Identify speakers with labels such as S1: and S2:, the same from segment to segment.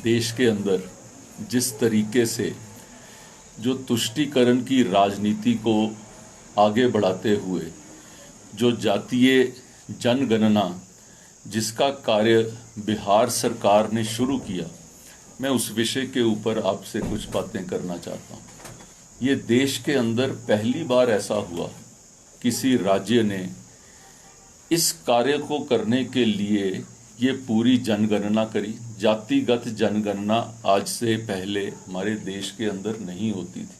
S1: देश के अंदर जिस तरीके से जो तुष्टीकरण की राजनीति को आगे बढ़ाते हुए जो जातीय जनगणना जिसका कार्य बिहार सरकार ने शुरू किया, मैं उस विषय के ऊपर आपसे कुछ बातें करना चाहता हूँ। ये देश के अंदर पहली बार ऐसा हुआ किसी राज्य ने इस कार्य को करने के लिए ये पूरी जनगणना करी। जातिगत जनगणना आज से पहले हमारे देश के अंदर नहीं होती थी,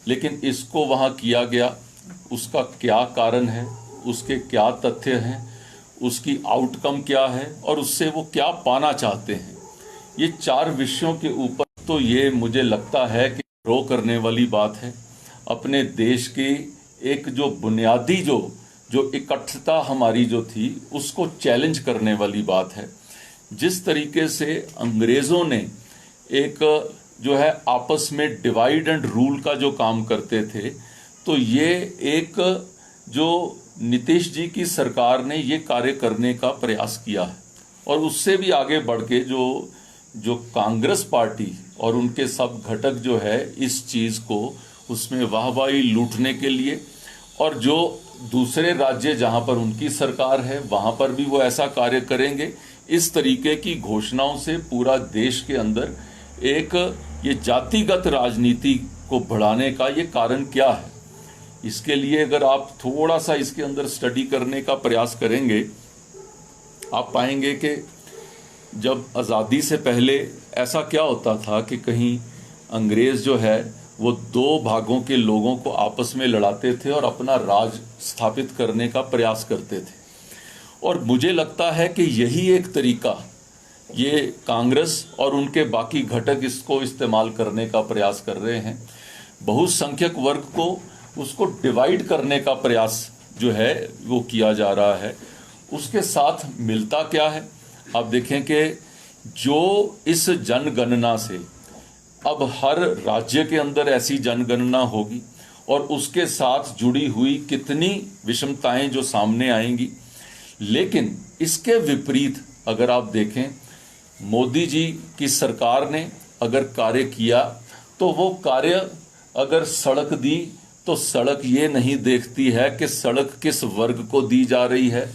S1: लेकिन इसको वहाँ किया गया। उसका क्या कारण है, उसके क्या तथ्य हैं, उसकी आउटकम क्या है और उससे वो क्या पाना चाहते हैं, ये 4 विषयों के ऊपर तो ये मुझे लगता है कि रो करने वाली बात है। अपने देश की एक जो बुनियादी जो इकट्ठता हमारी जो थी उसको चैलेंज करने वाली बात है। जिस तरीके से अंग्रेज़ों ने एक जो है आपस में डिवाइड एंड रूल का जो काम करते थे, तो ये एक जो नीतीश जी की सरकार ने ये कार्य करने का प्रयास किया है। और उससे भी आगे बढ़ के जो कांग्रेस पार्टी और उनके सब घटक जो है इस चीज़ को उसमें वाहवाही लूटने के लिए, और जो दूसरे राज्य जहां पर उनकी सरकार है वहां पर भी वो ऐसा कार्य करेंगे, इस तरीके की घोषणाओं से पूरा देश के अंदर एक ये जातिगत राजनीति को बढ़ाने का ये कारण क्या है। इसके लिए अगर आप थोड़ा सा इसके अंदर स्टडी करने का प्रयास करेंगे, आप पाएंगे कि जब आज़ादी से पहले ऐसा क्या होता था कि कहीं अंग्रेज़ जो है वो 2 भागों के लोगों को आपस में लड़ाते थे और अपना राज स्थापित करने का प्रयास करते थे। और मुझे लगता है कि यही एक तरीका ये कांग्रेस और उनके बाकी घटक इसको इस्तेमाल करने का प्रयास कर रहे हैं। बहुसंख्यक वर्ग को उसको डिवाइड करने का प्रयास जो है वो किया जा रहा है। उसके साथ मिलता क्या है, आप देखें कि जो इस जनगणना से अब हर राज्य के अंदर ऐसी जनगणना होगी और उसके साथ जुड़ी हुई कितनी विषमताएं जो सामने आएंगी। लेकिन इसके विपरीत अगर आप देखें, मोदी जी की सरकार ने अगर कार्य किया तो वो कार्य अगर सड़क दी तो सड़क ये नहीं देखती है कि सड़क किस वर्ग को दी जा रही है,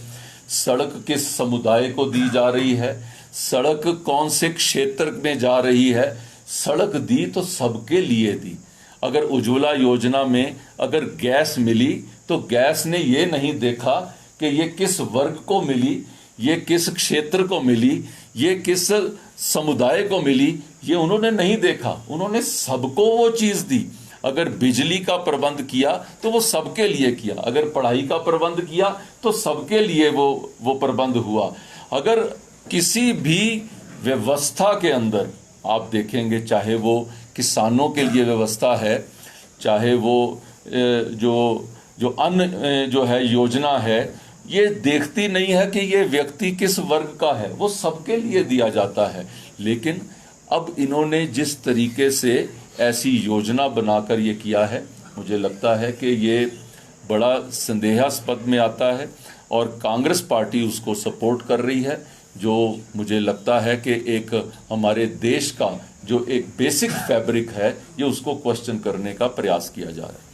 S1: सड़क किस समुदाय को दी जा रही है, सड़क कौन से क्षेत्र में जा रही है। सड़क दी तो सबके लिए दी। अगर उज्ज्वला योजना में अगर गैस मिली तो गैस ने ये नहीं देखा कि ये किस वर्ग को मिली, ये किस क्षेत्र को मिली, ये किस समुदाय को मिली, ये उन्होंने नहीं देखा। उन्होंने सबको वो चीज़ दी। अगर बिजली का प्रबंध किया तो वो सबके लिए किया, अगर पढ़ाई का प्रबंध किया तो सबके लिए वो प्रबंध हुआ। अगर किसी भी व्यवस्था के अंदर आप देखेंगे, चाहे वो किसानों के लिए व्यवस्था है, चाहे वो जो अन्य जो है योजना है, ये देखती नहीं है कि ये व्यक्ति किस वर्ग का है, वो सबके लिए दिया जाता है। लेकिन अब इन्होंने जिस तरीके से ऐसी योजना बनाकर ये किया है, मुझे लगता है कि ये बड़ा संदेहास्पद में आता है और कांग्रेस पार्टी उसको सपोर्ट कर रही है, जो मुझे लगता है कि एक हमारे देश का जो एक बेसिक फैब्रिक है ये उसको क्वेश्चन करने का प्रयास किया जा रहा है।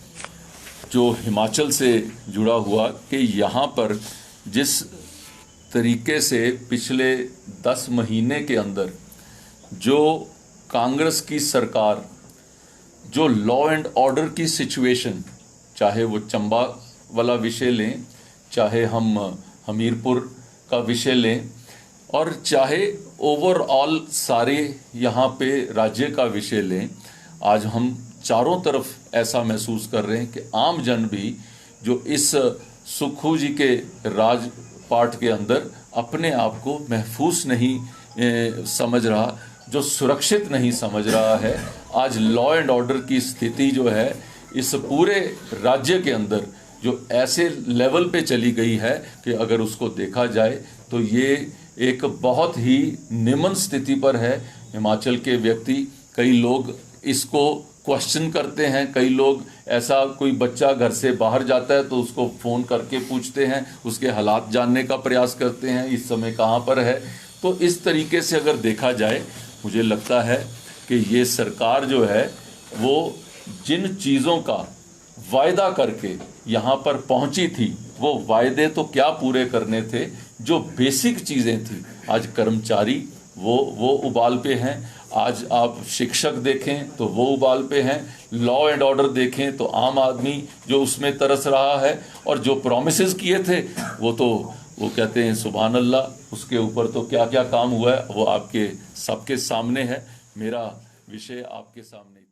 S1: जो हिमाचल से जुड़ा हुआ कि यहाँ पर जिस तरीके से पिछले 10 महीने के अंदर जो कांग्रेस की सरकार जो लॉ एंड ऑर्डर की सिचुएशन, चाहे वो चंबा वाला विषय लें, चाहे हम हमीरपुर का विषय लें, और चाहे ओवरऑल सारे यहाँ पे राज्य का विषय लें, आज हम चारों तरफ ऐसा महसूस कर रहे हैं कि आम जन भी जो इस सुक्खू जी के राजपाट के अंदर अपने आप को महफूज नहीं समझ रहा, जो सुरक्षित नहीं समझ रहा है। आज लॉ एंड ऑर्डर की स्थिति जो है इस पूरे राज्य के अंदर जो ऐसे लेवल पे चली गई है कि अगर उसको देखा जाए तो ये एक बहुत ही निम्न स्थिति पर है। हिमाचल के व्यक्ति, कई लोग इसको क्वेश्चन करते हैं, कई लोग ऐसा कोई बच्चा घर से बाहर जाता है तो उसको फ़ोन करके पूछते हैं, उसके हालात जानने का प्रयास करते हैं, इस समय कहाँ पर है। तो इस तरीके से अगर देखा जाए मुझे लगता है कि ये सरकार जो है वो जिन चीज़ों का वायदा करके यहाँ पर पहुँची थी, वो वायदे तो क्या पूरे करने थे, जो बेसिक चीज़ें थी। आज कर्मचारी वो उबाल पे हैं, आज आप शिक्षक देखें तो वो उबाल पे हैं, लॉ एंड ऑर्डर देखें तो आम आदमी जो उसमें तरस रहा है, और जो प्रॉमिसेस किए थे वो कहते हैं सुभान अल्लाह, उसके ऊपर तो क्या क्या काम हुआ है वो आपके सबके सामने है। मेरा विषय आपके सामने